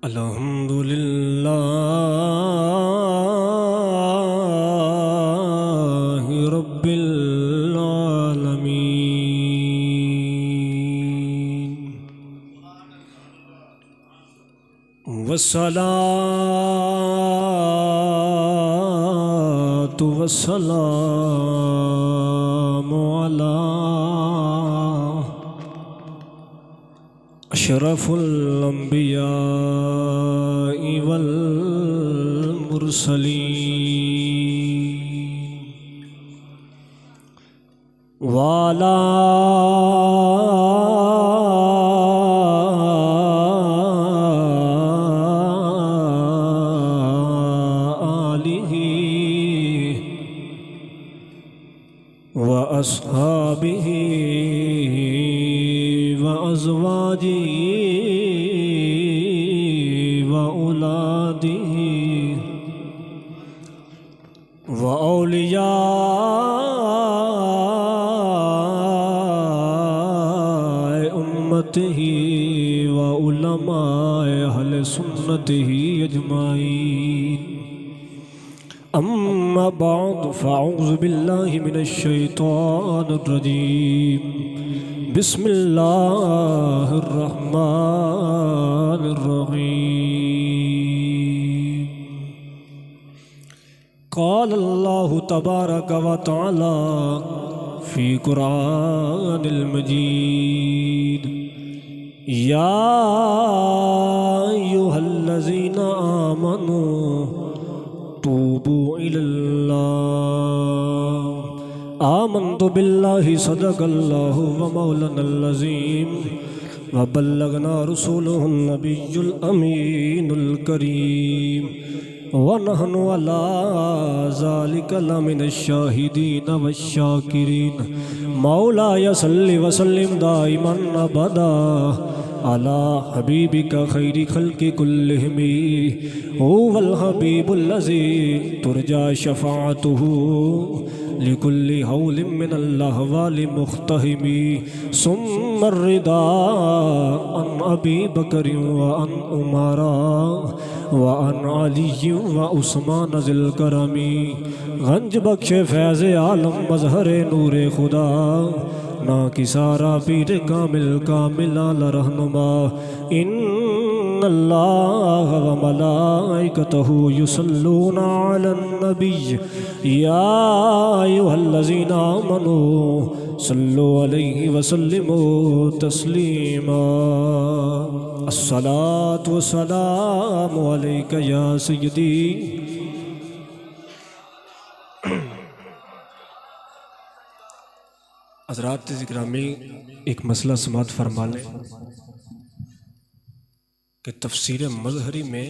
अल्हम्दुलिल्लाहि रब्बिल आलमीन वस्सलातु वस्सलामु अला अशरफुल अंबिया वल मुरसलीन वाला आलिहि व अस्हाबिहि व अज़वाजिहि व औलादिहि व औलियाए उम्मतिहि व उलमाए अहले सुन्नतिहि अजमाईन। अम्मा बाद फ़अऊज़ु बिल्लाहि मिनश शैतानिर रजीम। बिस्मिल्लाहिर रहमानिर रहीम। क़ाल अल्लाहु तबारक व तआला फ़ी क़ुरआनिल मजीद या अय्युहल्लज़ीना आमनू तूबू इलल्लाह आमन्तु बिल्लाहि सदक़ल्लाहु व मौलानल अज़ीम व बल्लगना रसूलुहुन नबियुल अमीनुल करीम व नहनु अला ज़ालिका लमिनश शाहिदीन वश्शाकिरीन। मौलाया सल्लि व सल्लिम दाइमन अबदा अला हबीबिका खैरी खल्क़ि कुल्लिहिम हुवल हबीबुल्लज़ी तुरजा शफ़ाअतुहु लिकुल्लि हौलिम मिनल अहवालि मुख्तहिमी सुम्मा रिदा अन अबी बकर व अन उमरा व अन अली व उस्मान ज़िल करमी। गंज बख्श फैज़ आलम मज़हर नूरे खुदा ना किसारा पीर कामिल कामिला रहनुमा। इन्नल्लाह व मलाइकतहु युसल्लूना अलन नबिय्य या अय्युहल्लज़ीना आमनू सल्लु अलैहि व सल्लिमू तस्लीमा। अस्सलातु वस्सलामु अलैका या सय्यदी। हज़रात ज़िक्रामी एक मसला समात फरमा लें कि तफसीर मज़हरी में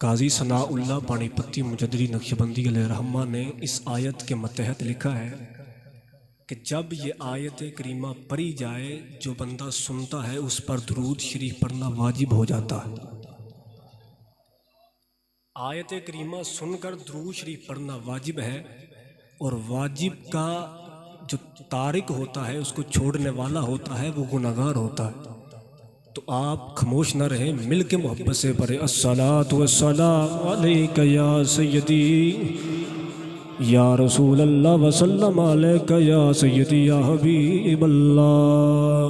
काजी सनाउल्लाह पानीपती मुजद्दिदी नक्शबंदी अलैहिर्रहमा ने इस आयत के मतहत लिखा है कि जब ये आयत करीमा पढ़ी जाए जो बंदा सुनता है उस पर दुरूद शरीफ पढ़ना वाजिब हो जाता है। आयत करीमा सुनकर दुरूद शरीफ पढ़ना वाजिब है और वाजिब का जो तारिक होता है उसको छोड़ने वाला होता है वो गुनहगार होता है। तो आप खामोश न रहें, मिल के मोहब्बत से पढ़े अस्सलातु वस्सलामु अलैका या सय्यदी या रसूल अल्लाह व सल्लम अलैका या सय्यदी या हबीब अल्लाह।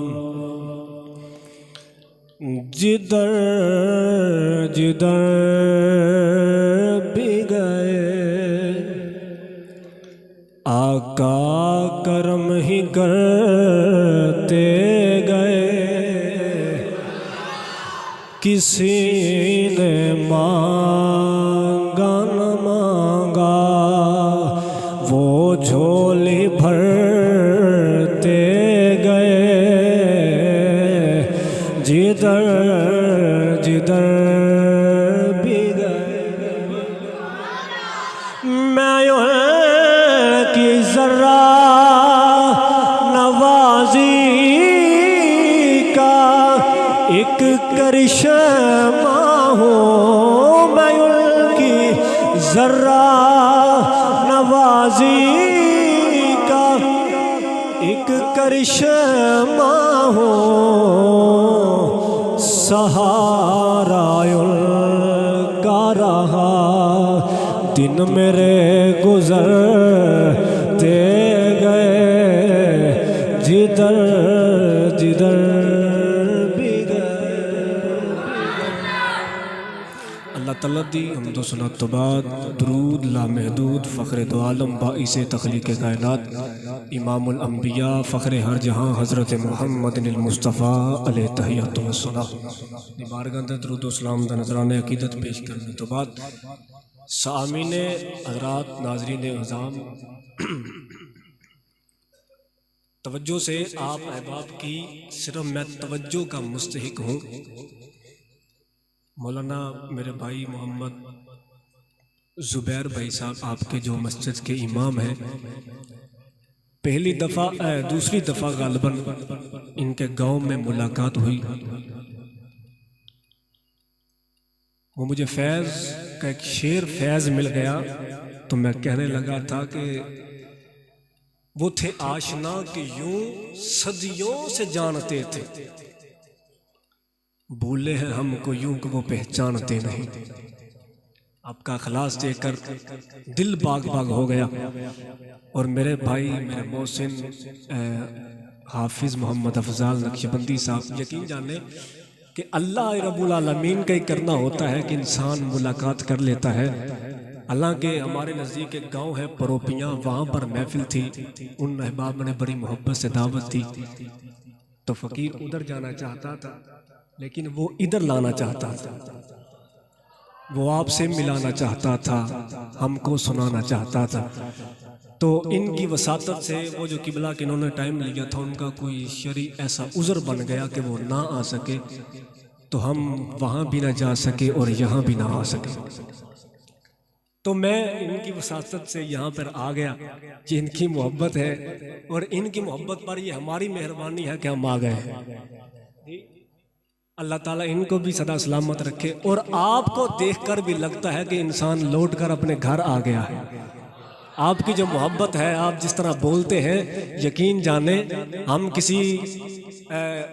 जिधर जिधर भी गए आका करम ही करते गए। किसी ने मांगा न मांगा वो झोली भरते गए। जिधर जिधर भी गए मैं की जरा नवाजी का एक करिश्मा हूँ। मैं उनकी जरा नवाजी का एक करिश्मा हूँ। सहारा दिन मेरे गुजरते गए जिधर जिधर भी गए। अल्लाह ताला दी हमदो सुन्नत तो बाद दुरूद लामहदूद फ़ख्र दो आलम बाइस तख्लीक़ कायनात इमामुल अंबिया फ़ख्र हर जहाँ हज़रत मुहम्मद मुस्तफ़ा अलैहि तहिय्यतु वस्सलाम बारगाह अंदर दुरूद व सलाम दा नज़राने अक़ीदत पेश करने तो बाद सामीन हज़रात नाज़रीन अज़ाम तवज्जो से आप अहबाब की सिर्फ मैं तवज्जो का मुस्तहिक हूँ। मौलाना मेरे भाई मोहम्मद ज़ुबैर भाई साहब आपके जो मस्जिद के इमाम हैं, पहली दफ़ा दूसरी दफ़ा गालिबन इनके गांव में मुलाकात हुई। वो मुझे फैज़ का एक शेर फैज़ मिल गया तो मैं कहने लगा था कि वो थे आशना कि यूं सदियों से जानते थे, भूले हैं हमको यूं कि वो पहचानते नहीं। आपका अखलास देखकर दिल बाग बाग हो गया। और मेरे भाई मेरे मोहसिन हाफिज़ मोहम्मद अफजाल नक्शबंदी साहब, यकीन जाने कि अल्लाह रब्बुल आलमीन का ही करना होता है कि इंसान मुलाकात कर लेता है। हालांकि हमारे नज़दीक एक गांव है परोपियाँ, वहाँ पर महफिल थी, उन अहबाब ने बड़ी मोहब्बत से दावत थी तो फ़कीर उधर जाना चाहता था लेकिन वो इधर लाना चाहता था, वो आपसे मिलाना चाहता था, हमको सुनाना चाहता था। तो इनकी वसातत से वो जो किबला के इन्होंने टाइम लिया था उनका कोई शरी ऐसा उज़र बन गया कि वो ना आ सके, तो हम वहाँ भी ना जा सके और यहाँ भी ना आ सके। तो मैं इनकी वसातत से यहाँ पर आ गया। ये इनकी मोहब्बत है और इनकी मोहब्बत पर ये हमारी मेहरबानी है कि हम आ गए हैं। अल्लाह ताला इनको भी सदा सलामत रखे। और आपको देखकर भी लगता है कि इंसान लौटकर अपने घर आ गया है। आपकी जो मोहब्बत है, आप जिस तरह बोलते हैं, यकीन जाने हम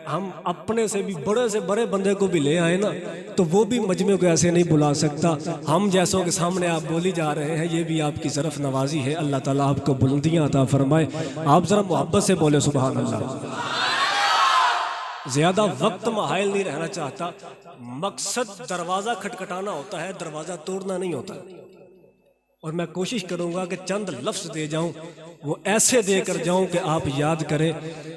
हम अपने से भी बड़े से बड़े बंदे को भी ले आए ना तो वो भी मजमे को ऐसे नहीं बुला सकता। हम जैसों के सामने आप बोली जा रहे हैं, ये भी आपकी सरफ नवाजी है। अल्लाह ताला आपको बुलंदियाँ अता फरमाए। आप ज़रा मोहब्बत से बोले सुभान अल्लाह। ज़्यादा वक्त माहिल नहीं रहना चाहता। मकसद दरवाज़ा खटखटाना होता है, दरवाज़ा तोड़ना नहीं होता। और मैं कोशिश करूंगा कि चंद लफ्ज़ दे जाऊं, वो ऐसे देकर जाऊं कि आप याद करें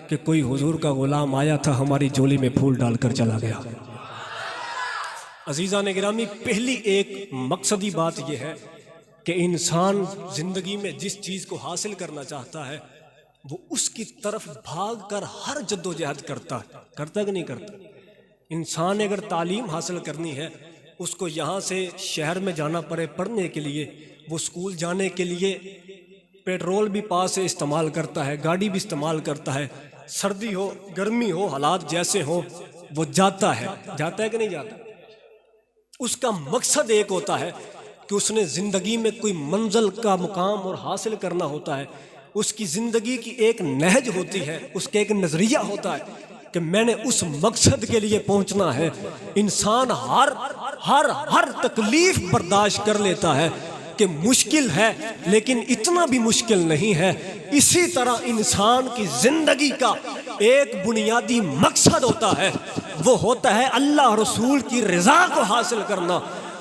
कि कोई हुजूर का गुलाम आया था, हमारी झोली में फूल डालकर चला गया। अजीज़ा ने गिरामी, पहली एक मकसदी बात यह है कि इंसान ज़िंदगी में जिस चीज़ को हासिल करना चाहता है वो उसकी तरफ भाग कर हर जद्दोजहद करता है। करता कि नहीं करता? इंसान अगर तालीम हासिल करनी है, उसको यहाँ से शहर में जाना पड़े पढ़ने के लिए, वो स्कूल जाने के लिए पेट्रोल भी पास से इस्तेमाल करता है, गाड़ी भी इस्तेमाल करता है, सर्दी हो गर्मी हो हालात जैसे हो वो जाता है कि नहीं जाता? उसका मकसद एक होता है कि उसने ज़िंदगी में कोई मंजिल का मुकाम और हासिल करना होता है। उसकी ज़िंदगी की एक नहज होती है, उसका एक नज़रिया होता है कि मैंने उस मकसद के लिए पहुंचना है। इंसान हर हर हर तकलीफ बर्दाश्त कर लेता है कि मुश्किल है, लेकिन इतना भी मुश्किल नहीं है। इसी तरह इंसान की जिंदगी का एक बुनियादी मकसद होता है, वो होता है अल्लाह रसूल की रज़ा को हासिल करना।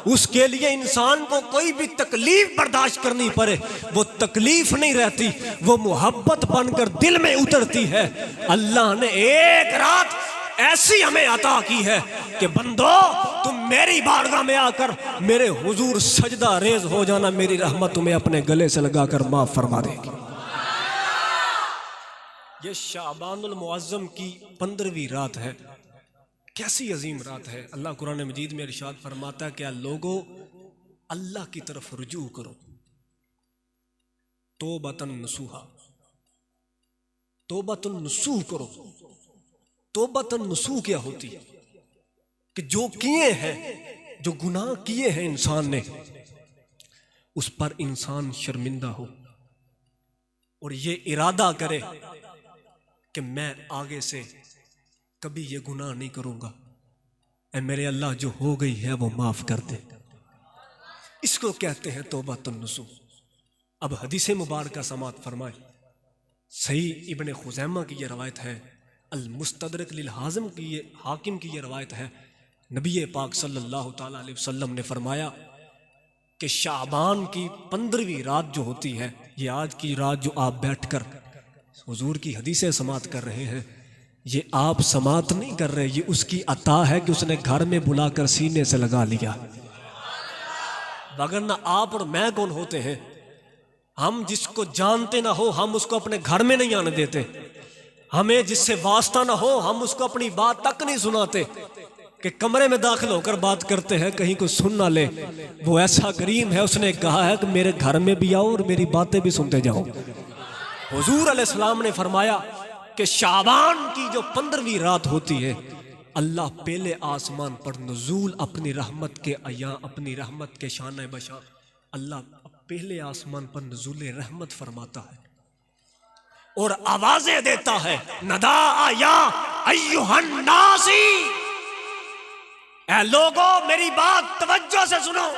उसके लिए इंसान को कोई भी तकलीफ बर्दाश्त करनी पड़े, वो तकलीफ नहीं रहती, वो मोहब्बत बनकर दिल में उतरती है। अल्लाह ने एक रात ऐसी हमें अता की है कि बंदो तुम मेरी बारगाह में आकर मेरे हुजूर सजदा रेज हो जाना, मेरी रहमत तुम्हें अपने गले से लगाकर माफ फरमा देगी। ये शाबानुल मुअज्जम की 15वीं रात है। कैसी अजीम रात है। अल्लाह कुरान मजीद में इरशाद फरमाता है, क्या लोगों अल्लाह की तरफ रुजू करो, तौबतन नसूहा, तौबतन नसूह करो। तौबतन नसूह क्या होती है? कि जो किए हैं, जो गुनाह किए हैं इंसान ने, उस पर इंसान शर्मिंदा हो और ये इरादा करे कि मैं आगे से कभी ये गुनाह नहीं करूंगा। ऐ मेरे अल्लाह, जो हो गई है वो माफ कर दे। इसको कहते हैं तौबतुन नसूह। अब हदीस मुबारक समात फरमाए, सही इब्ने खुज़ैमा की ये रवायत है, अल मुस्तदरक लिल हाज़िम की ये हाकिम की ये रवायत है। नबी पाक सल्लल्लाहु ताला अलैहि वसल्लम ने फरमाया कि शाबान की 15वीं रात जो होती है, ये आज की रात जो आप बैठकर हुजूर की हदीसें समात कर रहे हैं, ये आप समात नहीं कर रहे, ये उसकी अता है कि उसने घर में बुलाकर सीने से लगा लिया। वगरना आप और मैं कौन होते हैं? हम जिसको जानते ना हो हम उसको अपने घर में नहीं आने देते, हमें जिससे वास्ता ना हो हम उसको अपनी बात तक नहीं सुनाते कि कमरे में दाखिल होकर बात करते हैं कहीं को सुन ना ले। वो ऐसा करीम है, उसने कहा है कि मेरे घर में भी आओ और मेरी बातें भी सुनते जाओ। हुजूर अलैहिस्सलाम ने फरमाया कि शाबान की जो 15वीं रात होती है, अल्लाह पहले आसमान पर नुज़ूल अपनी रहमत के अया, अपनी रहमत के शान बशान, अल्लाह पहले आसमान पर नुज़ूल रहमत फरमाता है और आवाजें देता है, नदा आया अय्युहन नासी, ऐ लोगो मेरी बात तवज्जो से सुनो।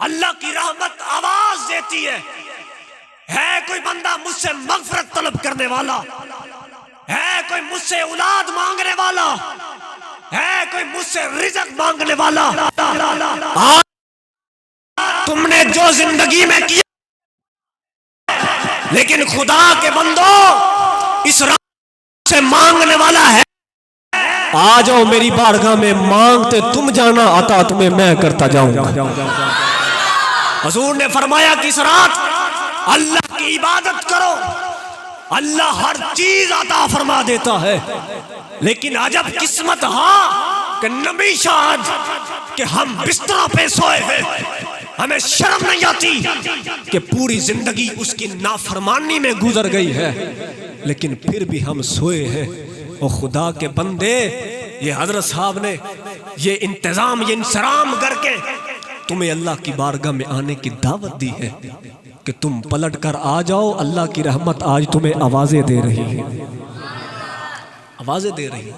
अल्लाह की रहमत आवाज देती है कोई बंदा मुझसे मगफरत तलब करने वाला है, कोई मुझसे औलाद मांगने वाला है, कोई मुझसे रिज़्क़ मांगने वाला। तुमने जो जिंदगी में किया, लेकिन खुदा के बंदो इस रात से मांगने वाला है, आ जाओ मेरी बारगाह में, मांगते तुम जाना, अता तुम्हें मैं करता जाऊंगा। हुजूर ने फरमाया कि इस रात अल्लाह की इबादत करो, अल्लाह हर चीज अता फरमा देता है। लेकिन अजब किस्मत कि नबी शाद कि हम बिस्तरों पे सोए हैं, हमें शर्म नहीं आती कि पूरी जिंदगी उसकी नाफरमानी में गुजर गई है, लेकिन फिर भी हम सोए हैं। और खुदा के बंदे, ये हजरत साहब ने ये इंतजाम, ये इंसराम करके तुम्हें अल्लाह की बारगाह में आने की दावत दी है कि तुम पलट कर आ जाओ। अल्लाह की रहमत आज तुम्हें आवाजें दे रही है, आवाजें दे रही है।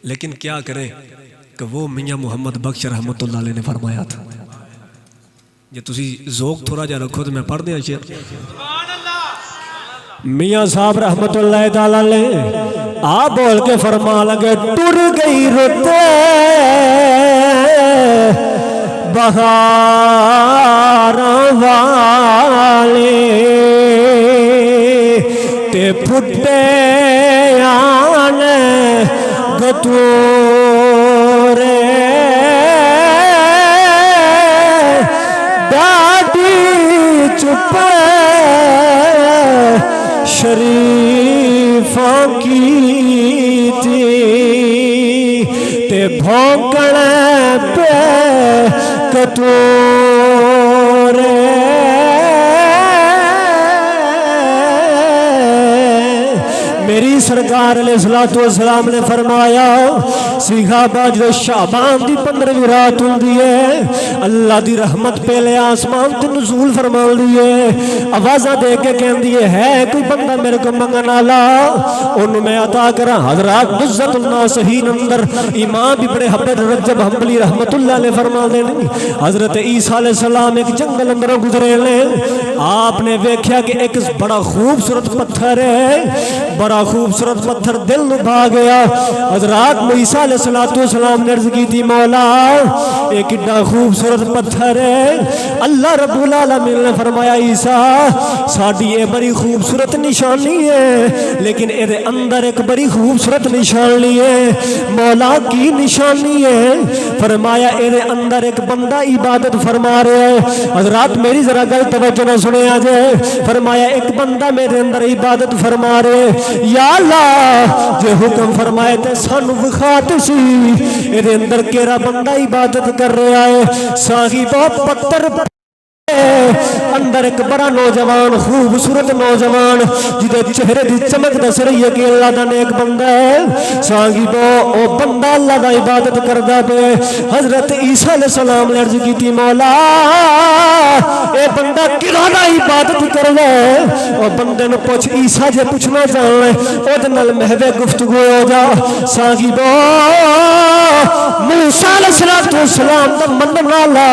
लेकिन क्या करें कि वो मियाँ मोहम्मद बख्श रहमतुल्लाह अलैह ने फरमाया था, जे तुसी ज़ौक़ थोड़ा जा रखो तो मैं पढ़ दिया शेर। मियाँ साहब रहमतुल्लाह ताला अलैह आ बोल के फरमा लगे, टुर गई रुते बहार वाले ते फुटे आने गतूरे, चुप शरीफों की थी ते भौंकण पे कतूरे, मेरी सरकार अलैहिस्सलातु वस्सलाम ने फरमाया, सिहाबा जो शाबान की 15वीं रात होंदी है, अल्लाह की रहमत पहले आसमान ते नुज़ूल फरमांदी है। आवाज़ा दे के कहंदी है कोई बंदा मेरे को मंगन वाला, ओनू मैं अता करा। हज़रात इज़्ज़तुल नासिहीन अंदर इमाम इब्ने हब्बद रजब हंबली रहमतुल्लाह अलैह फरमाते हैं, हज़रत ईसा अलैहिस्सलाम एक जंगल अंदर गुजरे ने, आपने वेख्या कि एक बड़ा खूबसूरत पत्थर है, बड़ा खूबसूरत पत्थर दिल लुभा गया। हज़रात मूसा अलैहिस्सलाम ने अर्ज़ की थी, मौला एक कितना खूबसूरत पत्थर है। अल्लाह रब्बुल आलमीन ने फरमाया, ईसा साडी ये बड़ी खूबसूरत निशानी है, लेकिन ये अंदर एक बड़ी खूबसूरत निशानी है। मौला की निशानी है? फरमाया ये अंदर एक बंदा इबादत फरमा रहा है। हज़रात मेरी जरा गल तवज्जो ना सुने आ जाए। फरमाया एक बंदा मेरे अंदर इबादत फरमा रहे, या अल्लाह जे हुक्म फरमाए ते सानू विखात सी ये अंदर केरा बंदा इबादत कर रहा है। साहिबा पत्थर अंदर एक बड़ा नौजवान, खूबसूरत नौजवान जिदे चेहरे की चमक दस रही है कि अल्लाह का नेक बंदा है। साहिबो ओ बंदा अल्लाह का इबादत करता पे। हजरत ईसा अलैहिस्सलाम ने अर्ज की थी, मौला ए बंदा किराना इबादत कर ले। और बंदे ने पूछ, ईसा जे पूछना चाहना है ओदे नाल महवे गुफ्तगू हो जा। साहिबो मूसा अलैहिस्सलाम दा मनन वाला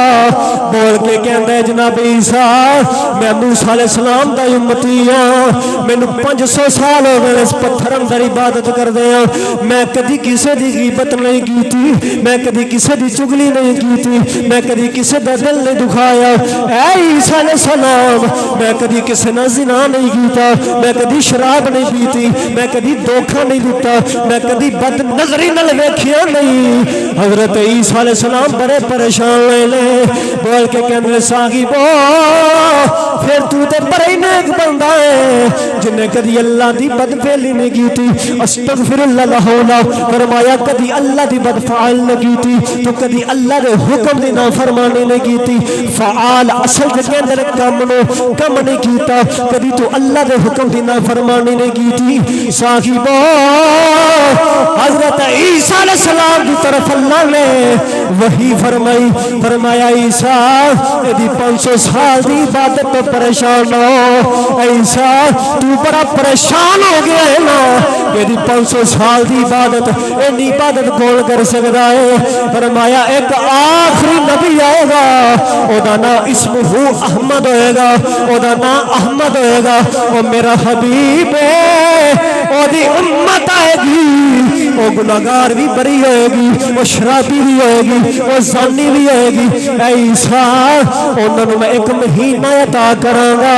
बोल के कहंदा जनाब ईसा मैं मूसा अलैहिस्सलाम दा उम्मती हां मैनू 500 साल हो गए इस पत्थर अंदर इबादत करदे हां मैं कदी किसे दी गीबत नहीं कीती मैं कदी किसे दी चुगली नहीं कीती मैं कदी किसे दा दिल नहीं दुखाया ऐ ईसा अलैहिस्सलाम मैं कदी किसे नाल ज़िना नहीं कीता मैं कदी शराब नहीं पीती मैं कदी धोखा नहीं दिता मैं कदी बद नजरी नाल वेखिया नहीं हजरत ईसा अलैहिस्सलाम बड़े परेशान ले बोल के कहने साहिबो फिर तू तो बड़ा ही नेक बंदा है जिन्हें कदी अल्लाह दी बदफेली नहीं की थी अस्तगफिरुल्लाह फरमाया कदी अल्लाह दी बदफाल नहीं की थी तो कदी अल्लाह दे हुक्म दी नाफरमानी नहीं की थी फ़आल असल के अंदर कम नहीं कीता कदी तो अल्लाह दे हुक्म दी नाफरमानी नहीं की थी साहिबो हजरत ईसा अलैहिस्सलाम की तरफ अल्लाह ने वही फरमाई फरमाया ईसा यदि 500 साल की इबादत तो परेशान हो ईसा तू बड़ा परेशान हो गया है ना यदि 500 साल की इबादत इन्नी इबादत कौन कर सकता है फरमाया एक आखिरी नबी आएगा ओदा नाम इस्मुहु अहमद होएगा ओदा नाम अहमद होएगा वो मेरा हबीब है ओदी उम्मत आएगी वो गुनाहगार भी बरी होएगी वो शराबी भी होएगी वो जानी भी होएगी ईसा उन्होंने मैं एक महीना अता करांगा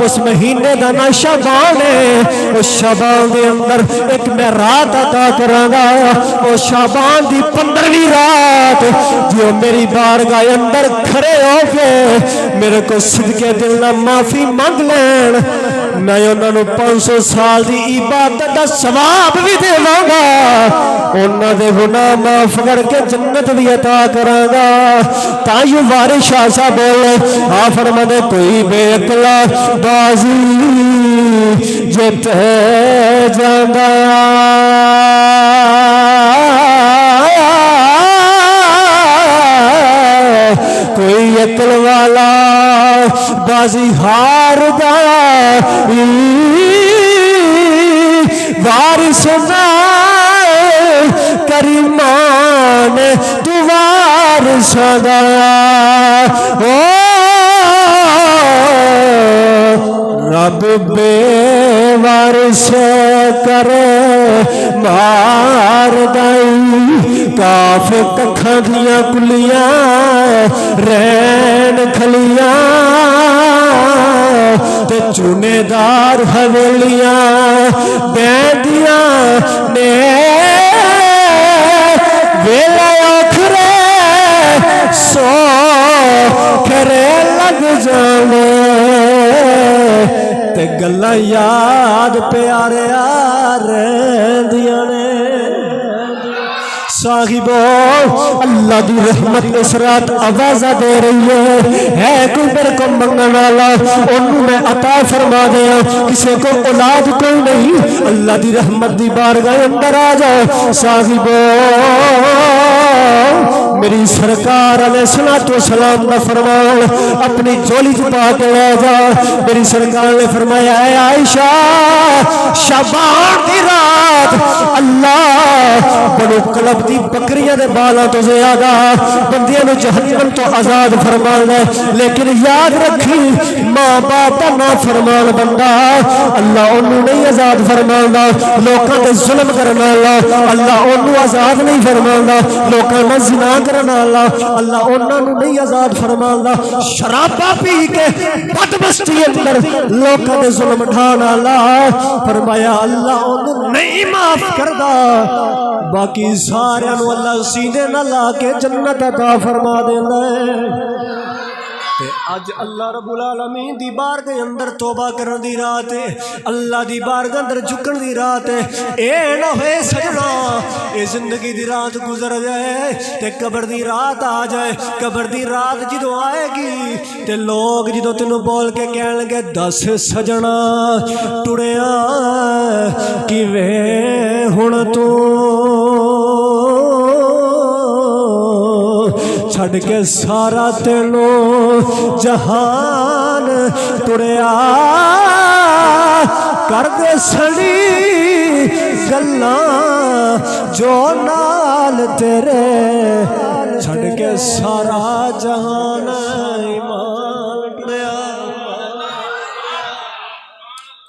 उस महीने का नाम शबान है उस शबान के अंदर एक मैं रात अता करांगा वो शबान की 15वीं रात जो मेरी बारगाह अंदर खड़े होके मेरे को सिदके दिल ना माफी मांग लेन मैं उन्होंने 500 साल की इबादत का सवाब भी देवांगा उन्होंने गुनाह माफ करके जन्नत भी अता करांगा तायू वारिस शाह साहब बोले आ फरमाने कोई बेअकला बाजी जित जांदा कोई अकल वाला बाजी हार गया वारिस ना करीमान तू वारिस गया ओ रब बेवारिस करे मार गई काफ कखा दियां कुलियां रैन खलियां ते चुनेदार हवेलियां बैंदियां ने वेला आखरे सो करे लग जाने ते गल्लां याद प्यारे रहंदियां ने साहिबो अल्लाह की रहमत इस रात आवाज़ा दे रही है कोई मेरे को मंगने वाला उन्होंने मैं अता फरमा दिया किसी को औलाद कोई नहीं अल्लाह की रहमत की बारगाह अंदर आ जाओ साहिबो मेरी सरकार अलैहिस्सलाम का फरमान अपनी झोली च पा के ले जा मेरी सरकार ने फरमाया है आयशा शबान की रात अल्लाह बनो कलब दी बकरियां दे बालों तो ज्यादा बंदियां नूं जहन्नम तो आजाद फरमाना लेकिन याद रखी मां बाप का ना फरमान बंदा अल्लाह ओनू नहीं आजाद फरमांदा लोकां ते जुल्म करन वाला अल्लाह ओनू आजाद नहीं फरमांदा लोकां नाल ज़िना करन वाला अल्लाह ओन्हां नूं नहीं आजाद फरमांदा शराबा पी के बदमस्ती अंदर लोकां ते जुल्म ढाण वाला फरमाया अल्लाह ओनू नहीं माफ करदा बाकी सारियां नूं अल्लाह सीने नाल ला के जन्नत अता फरमा देंदा है ते अज अल्लाह रब्बुल आलमीन दी बारगाह अंदर तौबा करन दी रात है अल्लाह दी बारगाह अंदर झुकन दी रात है ए ना होए सजना ए जिंदगी दी रात गुजर जाए ते कब्र दी रात आ जाए कब्र दी रात जदों आएगी ते लोग जदों तैनूं बोल के कहण लगे दस सजना टुड़िया किवें हुण तू छड़ के सारा तेनों जहान तुरया कर दे सड़ी गल्लां जो ना नाल तेरे छड़ के सारा जहान ईमान लिया।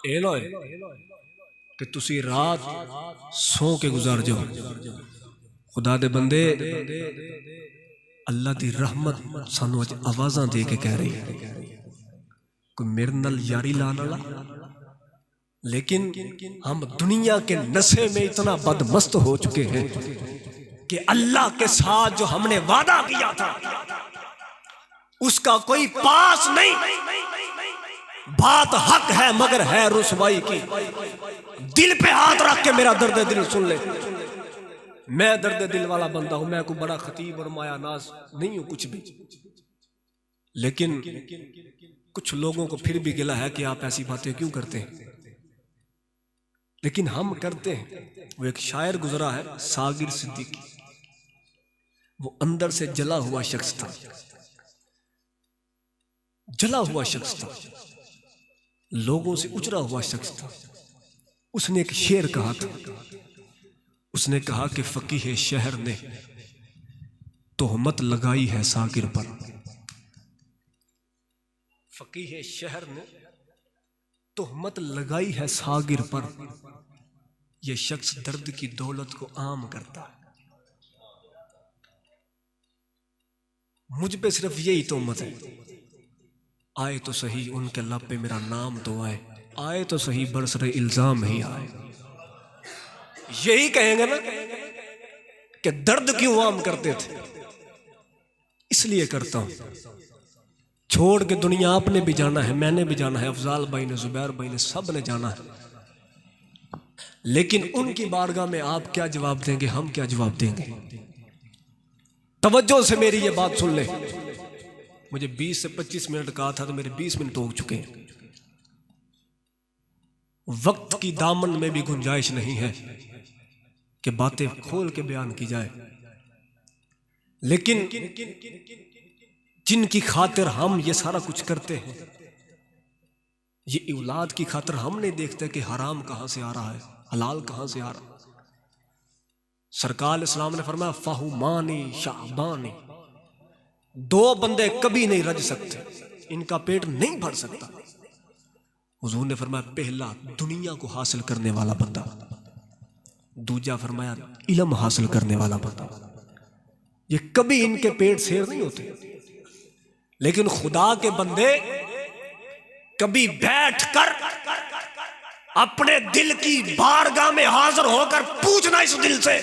ए लो कि तुसी रात सो के गुजार जाओ। खुदा दे बंदे अल्लाह दी रहमत सानू अज आवाज़ां दे के कह रही है कोई मेरे नाल यारी लाने वाला, लेकिन हम दुनिया के नशे में इतना बदमस्त हो चुके हैं कि अल्लाह के साथ जो हमने वादा किया था उसका कोई पास नहीं। बात हक है मगर है रुसवाई की। दिल पे हाथ रख के मेरा दर्द दिल सुन ले। मैं दर्द दिल वाला बंदा हूं, मैं कोई बड़ा खतीब और माया नाज नहीं हूं कुछ भी, लेकिन कुछ लोगों को फिर भी गिला है कि आप ऐसी बातें क्यों करते हैं, लेकिन हम करते हैं। वो एक शायर गुजरा है सागिर सिद्दीकी, वो अंदर से जला हुआ शख्स था, जला हुआ शख्स था, लोगों से उचरा हुआ शख्स था। उसने एक शेर कहा था, उसने कहा कि फकीह शहर ने तोहमत लगाई है सागिर पर। फकीह शहर ने तोहमत लगाई है सागिर पर, यह शख्स दर्द की दौलत को आम करता है। मुझ पे सिर्फ यही तोहमत है, आए तो सही उनके लब पे मेरा नाम तो आए, आए तो सही बरसरे इल्जाम ही आए। यही कहेंगे ना कि दर्द क्यों आम करते थे, इसलिए करता हूं। छोड़ के दुनिया आपने भी जाना है, मैंने भी जाना है, अफजाल भाई ने, जुबैर भाई ने, सब ने जाना है, लेकिन उनकी बारगाह में आप क्या जवाब देंगे, हम क्या जवाब देंगे। तवज्जो से मेरी ये बात सुन ले। मुझे 20 से 25 मिनट कहा था तो मेरे 20 मिनट हो चुके हैं। वक्त की दामन में भी गुंजाइश नहीं है कि बातें खोल के बयान की जाए, लेकिन जिनकी खातिर हम ये सारा कुछ करते हैं, ये औलाद की खातिर हम नहीं देखते कि हराम कहां से आ रहा है, हलाल कहां से आ रहा है। सरकार इस्लाम ने फरमाया फाहुमानी शाहबानी, दो बंदे कभी नहीं रज सकते, इनका पेट नहीं भर सकता। हुजूर ने फरमाया पहला दुनिया को हासिल करने वाला बंदा, दूजा फरमाया इल्म हासिल करने वाला बंदा। ये कभी इनके पेट शेर नहीं होते, लेकिन खुदा के बंदे कभी बैठकर अपने दिल की बारगाह में हाजिर होकर पूछना इस दिल से,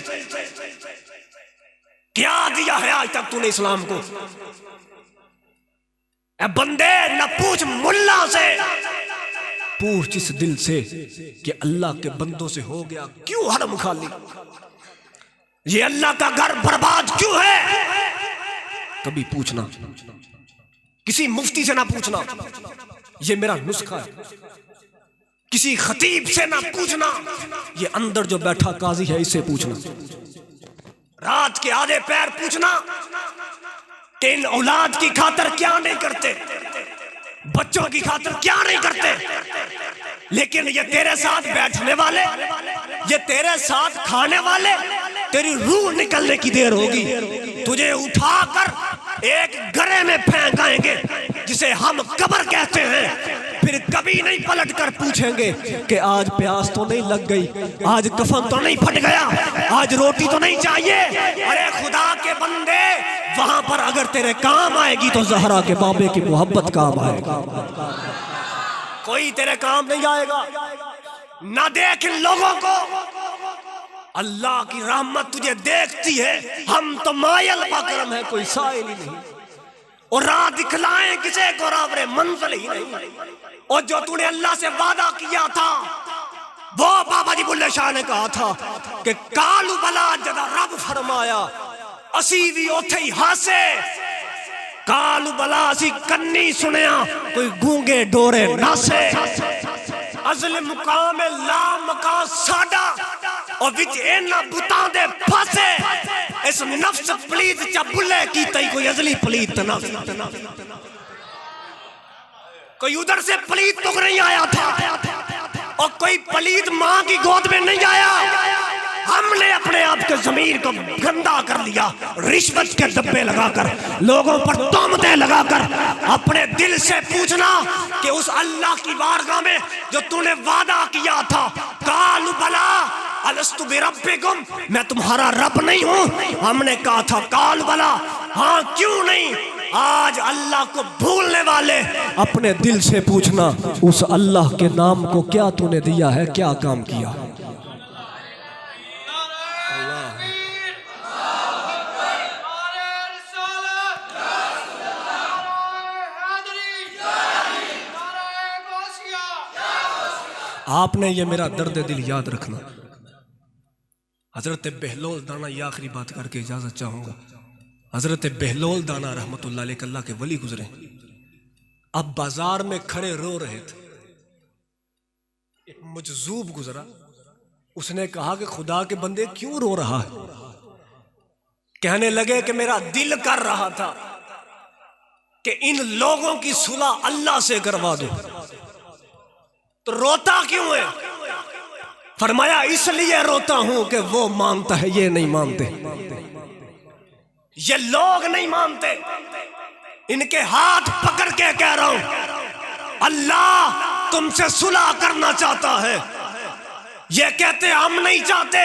क्या दिया है आज तक तूने इस्लाम को। ए बंदे न पूछ मुल्ला से, पूछ इस दिल से कि अल्लाह के बंदों से हो गया क्यों हरम खाली, ये अल्लाह का घर बर्बाद क्यों है। कभी पूछना, किसी मुफ्ती से ना पूछना, ये मेरा नुस्खा है। किसी खतीब से ना पूछना, ये अंदर जो बैठा काजी है इससे पूछना। रात के आधे पैर पूछना कि इन औलाद की खातिर क्या नहीं करते, बच्चों की खातिर क्या नहीं करते। लेकिन ये तेरे साथ बैठने वाले, ये तेरे साथ खाने वाले, तेरी रूह निकलने की देर होगी, तुझे उठाकर एक गरे में फेंक आएंगे जिसे हम कब्र कहते हैं। फिर कभी नहीं पलट कर पूछेंगे कि आज प्यास तो नहीं लग गई, आज कफन तो नहीं फट गया, आज रोटी तो नहीं चाहिए। अरे खुदा के बंदे, वहां पर अगर तेरे काम आएगी तो ज़हरा के बाबे की मोहब्बत काम आएगा, कोई तेरे काम नहीं आएगा। ना देख इन लोगों को, अल्लाह की रहमत तुझे देखती है। हम तो मायल बकरम है, कोई साइल ही नहीं, और राह दिखलाएं किसे को रावरे मंजिल ही नहीं। और जो तूने अल्लाह से वादा किया था, वो बाबा जी बुल्ले शाह ने कहा था कि कालू बला जदा रब फरमाया असी भी उथे ही हासे, कालू बला असी कन्नी सुनिया कोई गूंगे डोरे नासे। अजल मुकाम ला मकान साडा और विच इना बुतां दे फासे, इस नफ्स पलीत चा बुले की तई कोई अजली पलीत ना, कोई उधर से पलीत तो नहीं आया था और कोई पलीत मां की गोद में नहीं आया। हमने अपने आप के ज़मीर को गंदा कर लिया, रिश्वत के डब्बे लगाकर, लोगों पर तोहमतें लगाकर। अपने दिल से पूछना कि उस अल्लाह की बारगाह में जो तूने वादा किया था, कालू बला अलस्तु बिरब्बिकुम, मैं तुम्हारा रब नहीं हूं? हमने कहा था काल बला, हाँ क्यों नहीं। आज अल्लाह को भूलने वाले अपने दिल से पूछना, उस अल्लाह के नाम को क्या तूने दिया है, क्या काम किया। आपने ये मेरा दर्द दिल याद रखना। हजरत बेहलोल दाना, ये आखिरी बात करके इजाजत चाहूंगा। हजरत बेहलोल दाना रहमतुल्लाह अलैह अल्लाह के वली गुजरे, अब बाजार में खड़े रो रहे थे। एक मजजूब गुजरा, उसने कहा कि खुदा के बंदे क्यों रो रहा है। कहने लगे कि मेरा दिल कर रहा था कि इन लोगों की सुलह अल्लाह से करवा दो। तो रोता क्यों है? फरमाया इसलिए रोता हूं कि वो मानता है, ये नहीं मानते, ये लोग नहीं मानते। इनके हाथ पकड़ के कह रहा हूं, अल्लाह तुमसे सुलह करना चाहता है। ये कहते हम नहीं चाहते।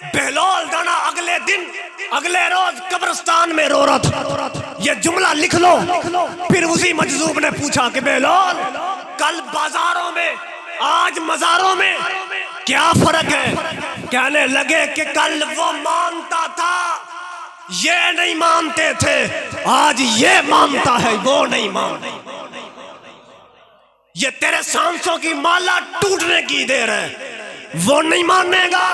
बेहलोल दाना अगले दिन, अगले रोज कब्रिस्तान में रो रहा था। ये जुमला लिख लो। फिर उसी मजजूब ने पूछा कि बेहलोल, कल बाजारों में आज मजारों में क्या फर्क है? कहने लगे कि कल वो मानता था, ये नहीं मानते थे, आज ये मानता है, वो नहीं मानता। ये तेरे सांसों की माला टूटने की देर है, वो नहीं मानेगा।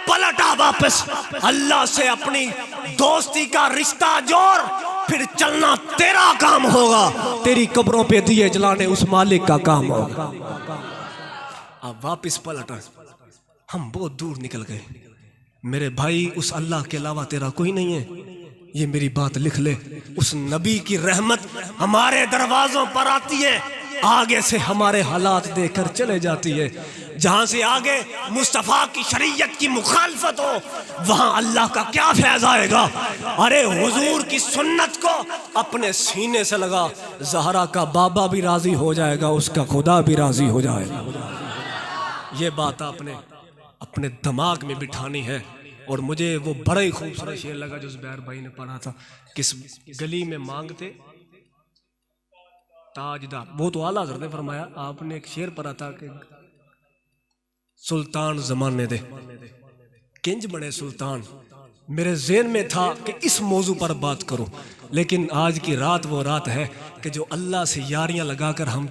पलटा वापस, अल्लाह से अपनी दोस्ती का रिश्ता जोड़, फिर चलना तेरा काम होगा। तेरी कब्रों पे दिए जलाने उस मालिक का काम होगा। अब वापस पलटा, हम बहुत दूर निकल गए। मेरे भाई, उस अल्लाह के अलावा तेरा कोई नहीं है। ये मेरी बात लिख ले। उस नबी की रहमत हमारे दरवाजों पर आती है, आगे से हमारे हालात देखकर चले जाती है। जहां से आगे मुस्तफा की शरीयत की मुखालफत हो, वहां अल्लाह का क्या फैज आएगा। अरे हुजूर की सुन्नत को अपने सीने से लगा, ज़हरा का बाबा भी राजी हो जाएगा, उसका खुदा भी राजी हो जाएगा। ये बात आपने अपने दिमाग में बिठानी है। और मुझे वो बड़ा ही खूबसूरत शेर लगा जो ज़ुबैर भाई ने पढ़ा था, किस गली में मांगते ताजदार। वो तो आला हज़रत ने फरमाया, आपने एक शेर पढ़ा था कि सुल्तान ज़माने दे किंज बड़े सुल्तान। मेरे ज़हन में था कि इस मौजू पर बात करूं, लेकिन आज की रात वो रात है कि जो अल्लाह से यारियां लगाकर हम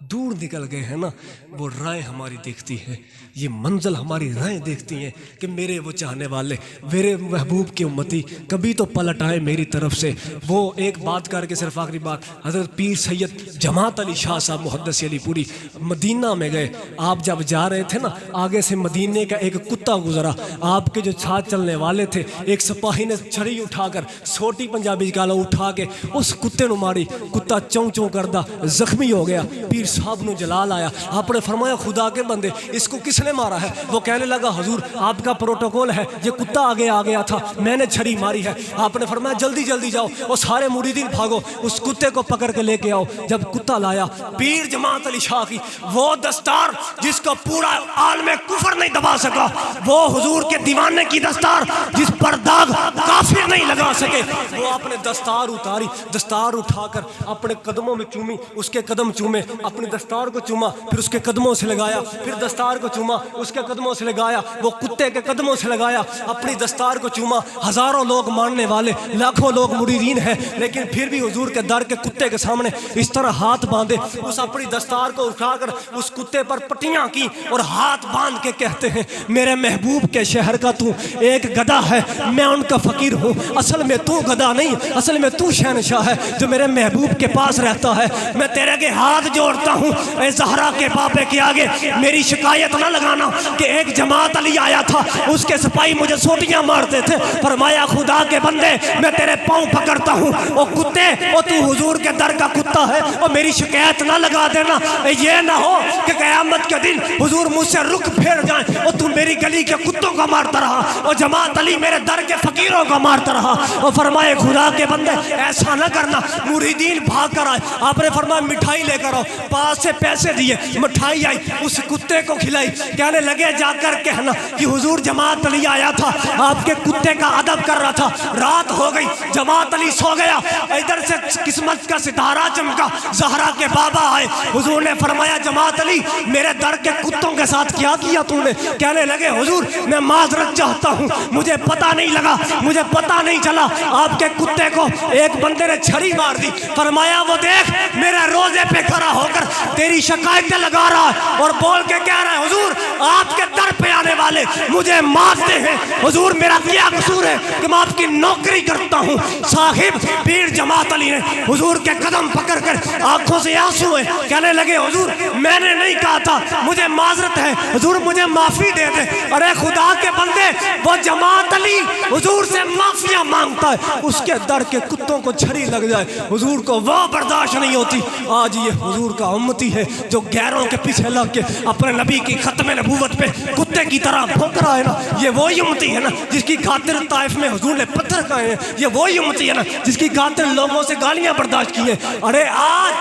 दूर निकल गए हैं ना, वो राहें हमारी देखती है, ये मंजिल हमारी राहें देखती हैं कि मेरे वो चाहने वाले, मेरे महबूब की उम्मती कभी तो पलट आए मेरी तरफ से। वो एक बात करके सिर्फ आखिरी बात, हज़रत पीर सैयद जमात अली शाह साहब मुहद्दिस अलीपुरी मदीना में गए। आप जब जा रहे थे ना, आगे से मदीने का एक कुत्ता गुजरा, आपके जो साथ चलने वाले थे, एक सिपाही ने छड़ी उठाकर, छोटी पंजाबी गाला उठा के उस कुत्ते को मारी। कुत्ता चौं चौं करदा जख्मी हो गया। पीर साहब ने जलाल आया, आपने फरमाया खुदा के बंदे इसको किसने मारा है? वो कहने लगा हुजूर आपका प्रोटोकॉल है, ये कुत्ता आगे आ गया था, मैंने छड़ी मारी है। आपने फरमाया जल्दी जल्दी जाओ और सारे मुरीदीन भागो, उस कुत्ते को पकड़ के लेके आओ। जब कुत्ता लाया, पीर जमात अली शाह की वो दस्तार जिसको पूरा आलम कुफर नहीं दबा सका, वो हुजूर के दीवाने की दस्तार जिस पर दाग काफिर नहीं लगा सके, वो आपने दस्तार उतारी, दस्तार उठाकर अपने कदमों में चूमी, उसके कदम चूमे, अपनी दस्तार को चूमा, फिर उसके कदमों से लगाया, फिर दस्तार को चूमा, उसके कदमों से लगाया, वो कुत्ते के कदमों से लगाया, अपनी दस्तार को चूमा। हजारों लोग मानने वाले, लाखों लोग मुरीदीन हैं, लेकिन फिर भी हुजूर के दर के कुत्ते के सामने इस तरह हाथ बांधे, उस अपनी दस्तार को उठाकर उस कुत्ते पर पट्टियां की और हाथ बांध के कहते हैं मेरे महबूब के शहर का तू एक गधा है, मैं उनका फकीर अमीर हूँ, असल में तू गधा नहीं, असल में तू शहनशाह है जो मेरे महबूब के पास रहता है। मैं तेरे के हाथ जोड़ता हूँ ए ज़हरा के बाबे के आगे मेरी शिकायत ना लगाना कि एक जमात अली आया था, उसके सिपाही मुझे सोटियाँ मारते थे। फरमाया खुदा के बंदे मैं तेरे पाँव पकड़ता हूँ, ओ कुत्ते ओ तू हुजूर के दर का कुत्ता है, और मेरी शिकायत ना लगा देना। ये ना हो कि क़यामत के दिन हुजूर मुझसे रुख फेर जाए और तू मेरी गली के कुत्तों को मारता रहा और जमात अली मेरे दर के फकीरों को मारता रहा। और फरमाए खुदा के बंदे ऐसा ना करना। मुरीदीन भाग कर आए, आपने फरमाया मिठाई लेकर आओ, पास से पैसे दिए, मिठाई आई, उस कुत्ते को खिलाई। कहने लगे जाकर कहना कि हुजूर जमात अली आया था, आपके कुत्ते का अदब कर रहा था। रात हो गई, जमात अली सो गया, इधर से किस्मत का सितारा चमका, ज़हरा के बाबा आए। हुजूर ने फरमाया जमात अली मेरे दर के कुत्तों के साथ क्या किया तूने? कहने लगे हुजूर मैं माजरत चाहता हूँ, मुझे पता नहीं लगा, मुझे पता नहीं चला, आपके कुत्ते को एक बंदे ने छड़ी मार दी। फरमाया वो देख मेरे रोजे पे खड़ा होकर तेरी शिकायतें लगा रहा है और बोल के कह रहा है हुजूर आपके दर पे आने वाले मुझे मारते हैं, हुजूर मेरा क्या कसूर है कि मैं आपकी नौकरी करता हूँ। साहिब पीर जमात अली ने हुजूर के कदम पकड़ कर आंखों से आंसू है, कहने लगे हुजूर मैंने नहीं कहा था, मुझे माजरत है, हुजूर मुझे माफी दे दे। अरे खुदा के बंदे वो जमात अली हुजूर से माफिया मांगता है, उसके दर के कुत्तों को छड़ी लग जाए हुजूर को वो बर्दाश्त नहीं होती। आज ये हुजूर का उम्मती है जो गैरों के पीछे लग के अपने नबी की खत्म नबूवत पे कुत्ते की तरह भौंक रहा है ना, ये वही उम्मती है ना जिसकी खातिर ताइफ में हुजूर ने पत्थर खाए हैं, ये वही उम्मती है ना जिसकी खातिर लोगों से गालियां बर्दाश्त की हैं। अरे आज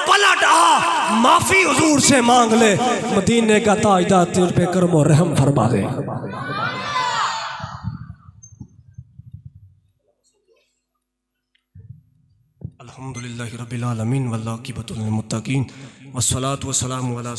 पलट आ, माफी हुजूर से मांग ले, मदीने का ताजदार तुझ पे करम और रहम फरमा दे। अल्हम्दुलिल्लाहि रब्बिल आलमीन वल्लाकिबतुल मुत्तकीन वस्सलातु वस्सलामु अला